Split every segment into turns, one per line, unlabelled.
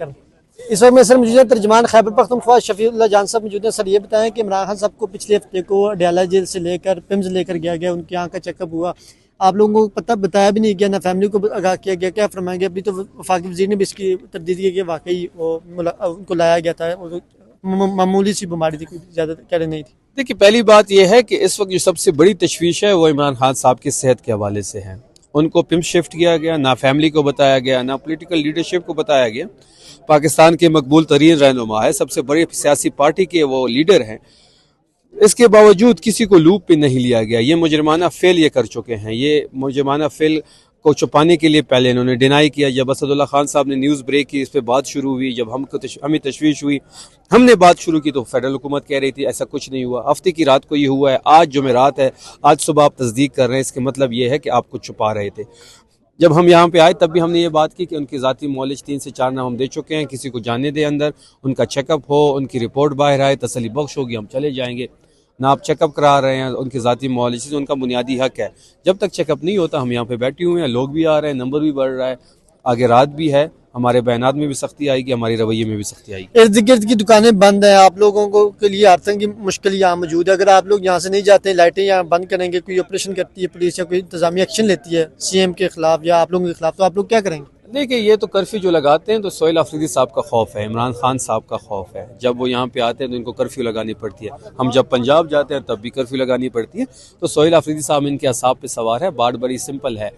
कर। इस वक्त में सर मौजूद तर्जमान खैबर पख्तूनख्वा शफीउल्लाह जान साहब मौजूद हैं। सर ये बताएं कि इमरान खान साहब को पिछले हफ्ते को अडयाला जेल से लेकर पिम्स लेकर गया गया, उनकी आँख का चेकअप हुआ, आप लोगों को पता बताया भी नहीं गया, ना फैमिली को आगाह किया गया, क्या फरमाया गया? अभी तो वफाकी वज़ीर ने भी इसकी तरदीद की कि वाकई उनको लाया गया था और मामूली सी बीमारी थी, कोई ज़्यादा कह नहीं थी।
देखिए, पहली बात यह है कि इस वक्त जो सबसे बड़ी तशवीश है वो इमरान खान साहब की सेहत के हवाले से है। उनको पिम्स शिफ्ट किया गया, ना फैमिली को बताया गया, ना पॉलिटिकल लीडरशिप को बताया गया। पाकिस्तान के मकबूल तरीन रहनुमा है, सबसे बड़ी सियासी पार्टी के वो लीडर हैं, इसके बावजूद किसी को लूप पे नहीं लिया गया। ये मुजरमाना फेल ये कर चुके हैं। ये मुजरमाना फेल को छुपाने के लिए पहले इन्होंने डिनाई किया। जब असदुल्ला खान साहब ने न्यूज़ ब्रेक की, इस पर बात शुरू हुई, जब हमें तशवीश हुई, हमने बात शुरू की तो फेडरल हुकूमत कह रही थी ऐसा कुछ नहीं हुआ। हफ्ते की रात को ये हुआ है, आज जुमेरात है, आज सुबह आप तस्दीक कर रहे हैं, इसके मतलब ये है कि आप कुछ छुपा रहे थे। जब हम यहाँ पे आए तब भी हमने ये बात की कि उनकी ज़ाती मौलिज 3 से 4 नाम हम दे चुके हैं, किसी को जाने दे अंदर, उनका चेकअप हो, उनकी रिपोर्ट बाहर आए, तसल्ली बख्श होगी, हम चले जाएंगे। ना आप चेकअप करा रहे हैं, उनकी ज़ाती मौलिज उनका बुनियादी हक है। जब तक चेकअप नहीं होता हम यहाँ पे बैठे हुए हैं, लोग भी आ रहे हैं, नंबर भी बढ़ रहा है, आगे रात भी है, हमारे बयानात में भी सख्ती आएगी, हमारे रवैये में भी सख्ती आएगी।
इर्द गिर्द की दुकानें बंद हैं, आप लोगों को के लिए हर तरह की मुश्किल यहाँ मौजूद है। अगर आप लोग यहाँ से नहीं जाते, लाइटें यहाँ बंद करेंगे, कोई ऑपरेशन करती है पुलिस या कोई इंतजामी एक्शन लेती है CM के खिलाफ या आप लोगों के खिलाफ, तो आप लोग क्या करेंगे?
देखिए, ये तो कर्फ्यू जो लगाते हैं तो सोहेल अफरीदी साहब का खौफ है, इमरान खान साहब का खौफ है। जब वो यहाँ पे आते हैं तो इनको कर्फ्यू लगानी पड़ती है। हम जब पंजाब जाते हैं तब भी कर्फ्यू लगानी पड़ती है। तो सोहेल अफरीदी साहब इनके असाब पे सवार है। बात बड़ी सिंपल है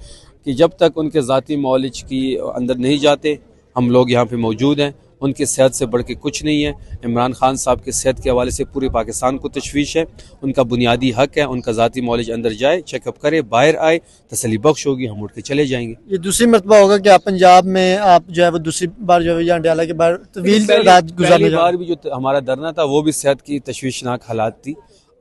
कि जब तक उनके ज़ाती मौलिज की अंदर नहीं जाते, हम लोग यहाँ पे मौजूद हैं। उनकी सेहत से बढ़ के कुछ नहीं है। इमरान खान साहब की सेहत के हवाले से पूरे पाकिस्तान को तशवीश है। उनका बुनियादी हक है, उनका ज़ाती मौलिज अंदर जाए, चेकअप करे, बाहर आए, तसल्ली बख्श होगी, हम उठ के चले जाएंगे।
ये दूसरी मरतबा होगा कि आप पंजाब में आप जो है वो दूसरी बार जो है या अडयाला के बाहर तवील रात गुजारने
बार भी जो हमारा धरना था वो भी सेहत की तशवीशनाक हालात थी।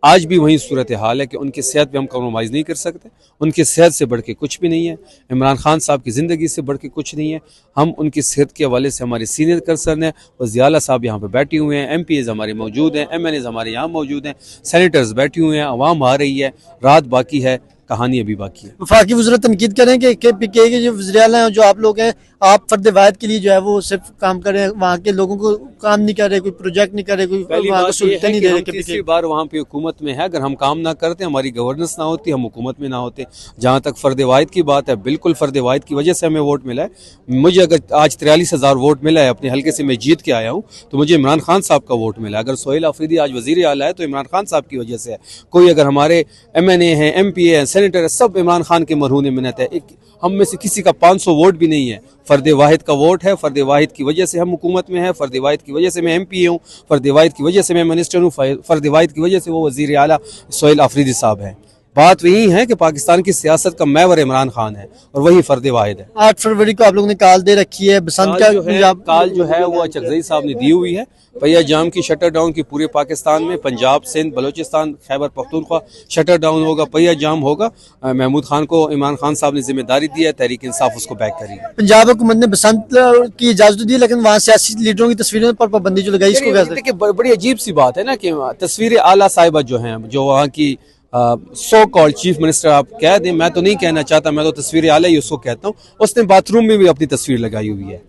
आज भी वही सूरत हाल है कि उनकी सेहत पे हम कॉम्प्रोमाइज़ नहीं कर सकते। उनकी सेहत से बढ़ के कुछ भी नहीं है। इमरान खान साहब की ज़िंदगी से बढ़ के कुछ नहीं है। हम उनकी सेहत के हवाले से हमारे सीनियर पर्सन हैं, वज़ीर आला साहब यहाँ पे बैठे हुए हैं, MPs हमारे मौजूद हैं, MNAs हमारे यहाँ मौजूद हैं, सेनेटर्स बैठे हुए हैं, अवाम आ रही है, रात बाकी है, कहानी अभी बाकी है।
वफाकी वज़ीर तनकीद करें कि KPK के जो वज़ीर आला हैं, जो आप लोग हैं, आप फर्द वाहिद के लिए जो है वो सिर्फ काम कर रहे हैं, वहाँ के लोगों को काम नहीं कर रहे, कोई प्रोजेक्ट नहीं कर रहे, कोई वहाँ को सुविधा नहीं दे रहे।
तीसरी बार वहाँ पे हुकूमत में है, अगर हम काम ना करते, हमारी गवर्नेंस ना होती, हम हुकूमत में ना होते। जहाँ तक फर्द वाहिद की बात है, बिल्कुल फर्द वाहिद की वजह से हमें वोट मिला है। मुझे अगर आज 43,000 वोट मिला है, अपने हल्के से मैं जीत के आया हूँ, तो मुझे इमरान खान साहब का वोट मिला। अगर सोहेल अफरीदी आज वज़ीर आला है तो इमरान खान साहब की वजह से है। कोई अगर हमारे MNA हैं, MPA हैं, सेनेटर है, सब इमरान खान के मरहून मिन्नत है। हम में से किसी का 500 वोट भी नहीं है, फर्द वाहिद का वोट है। फर्द वाहिद की वजह से हम हुकूमत में हैं, फर्द वाहिद की वजह से मैं MPA हूँ, फर्द वाहिद की वजह से मैं मिनिस्टर हूँ, फर्द वाहिद की वजह से वो वज़ीर आला सोहेल अफरीदी साहब हैं। बात वही है कि पाकिस्तान की सियासत का महवर इमरान खान है और वही फर्द वाहिद है।
8 फरवरी को आप लोगों ने काल दे रखी है, बसंत का
काल जो है वो चकजई साहब ने दी हुई है। पहिया जाम की शटर डाउन की पूरे पाकिस्तान में, पंजाब, सिंध, बलोचिस्तान, खैबर पख्तूनख्वा शटर डाउन होगा, पहिया जाम होगा। महमूद खान को इमरान खान साहब ने जिम्मेदारी दी है, तहरीक इंसाफ उसको बैक करेगी।
पंजाब हुकूमत ने बसंत की इजाजत दी, लेकिन वहाँ सियासी लीडरों की तस्वीरों पर पाबंदी जो लगाई, इसको
देखिए बड़ी अजीब सी बात है ना कि तस्वीर आला साहिबा जो है, जो वहाँ की सो कॉल्ड चीफ मिनिस्टर आप कह दें, मैं तो नहीं कहना चाहता, मैं तो तस्वीर आला ही उसको कहता हूँ। उसने बाथरूम में भी अपनी तस्वीर लगाई हुई है।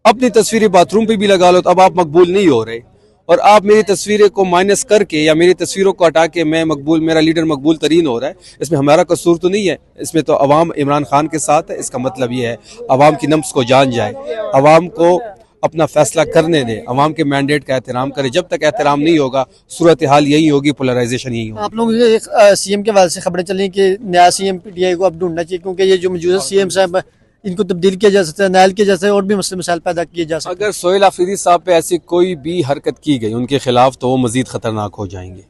अपनी तस्वीरें बाथरूम पे भी लगा लो तो अब आप मकबूल नहीं हो रहे, और आप मेरी तस्वीरें को माइनस करके या मेरी तस्वीरों को हटा के मैं मकबूल, मेरा लीडर मकबूल तरीन हो रहा है। इसमें हमारा कसूर तो नहीं है, इसमें तो अवाम इमरान खान के साथ है। इसका मतलब ये है अवाम की नफ्स को जान जाए, अवाम को अपना फैसला करने दे, अवाम के मैंडेट का एहतराम करे। जब तक एहतराम नहीं होगा, सूरत हाल यही होगी, पोलराइजेशन यही होगी।
आप लोगों के CM के हवाले से खबरें चली कि नया CM PTI को अब ढूंढना चाहिए, क्योंकि ये जो मौजूदा CM साहब इनको तब्दील किया जा सकता है, नायल किया जा सकता है, और भी मसले मसाइल पैदा किए जा सकते हैं।
अगर सोहेल अफरीदी साहब पे ऐसी कोई भी हरकत की गई उनके खिलाफ तो वो मजीद खतरनाक हो जाएंगे।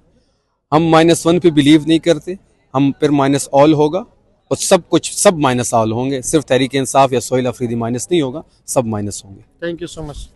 हम -1 पे बिलीव नहीं करते, हम फिर माइनस ऑल होगा और सब कुछ सब माइनस ऑल होंगे। सिर्फ तहरीक इंसाफ या सोहेल अफरीदी माइनस नहीं होगा, सब माइनस होंगे।
Thank you so much.